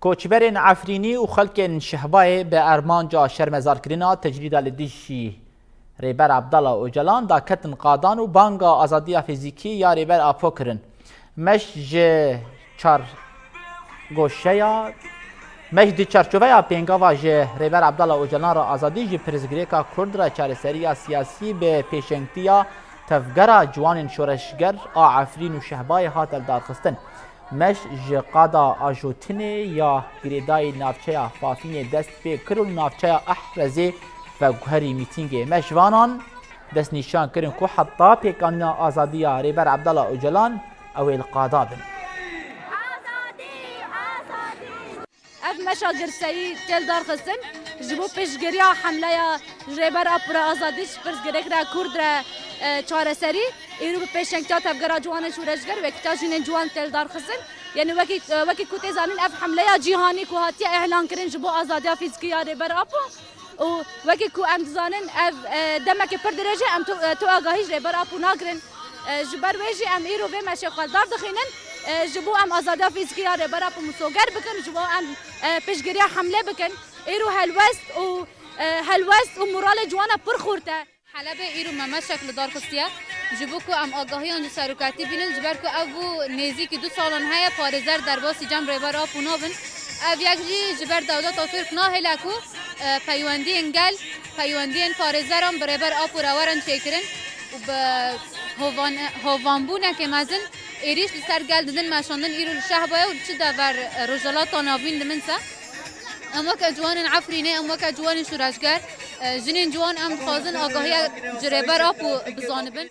کوچبرین عفرینی و خلکن شهبای به ارمانجا شرمزارکرینا تجریدا لدیشی ریبر عبدالله اوجلان دا کتن قادان و بانگا آزادی فیزیکی یا ریبر آپو کرن مش چار گوشیا مش دی چارچوبه یا پینگاوا جه ریبر عبدالله اوجلان را آزادی جی پرزگریکا کرد را چارەسەریya سیاسی به پیشنگتیا تفگرا جوان شورشگر عفرین و شهبای هاتل دارخستن مش قادا آجوتنی یا گریدای نافچه فافین دست به کرل نافچه احرزی و گوهری میتینگ مشوانان دست نشان کرن که حتی پیکانیا آزادی ریبر عبدالله اوجلان او القادا بن اف مشاغر سایی تل دارخستن جبو پیشگیریا حمله ریبر اپرا آزادیش پرزگرک را کرد را چارەسەری ایرو به پیشنگتا تفگرا جوان شورشگر و کتا جین جوان تل دارخستن یعنی وکی کوتی زانین اف حمله جهانی که هاتی اعلان کرن جبو آزادی فیزیکی ریبر اپو و وکی کو ام زانن اف دمک پر درجه ام تو آگاهیش ریبر اپو ناگرن جبر ویجی ام ایرو به مشغل دار دخینن جبو ام آزادی فیزیکی ریبر اپو مسوگر بکن جبو ام پیشگیری حمله بکن ایرو هلوست و مورال جوانا پر خورته حلب ایرو مما شکل دارخستیه جبو کو ام آگاهی آنجا سروکاتی بینن جبر کو او نیزی که 2 سالان های پارزر در باسی جمع ریبر آپو نابن او یک جی جبر دولت آتورک ناهله کو پیوندی انگل پیوندی ان پارزران برابر آپو راورن چیکرن و به هوانبونه که مزن ایریش لسر گل ددن مشاندن ایرو شهبایه و چه دور رجالات ناوین دمنسه ام وک جوان عفرینه ام وک جوان شورشگر جنین جوان ام خازن آگاهی جریبر آپو بزانبن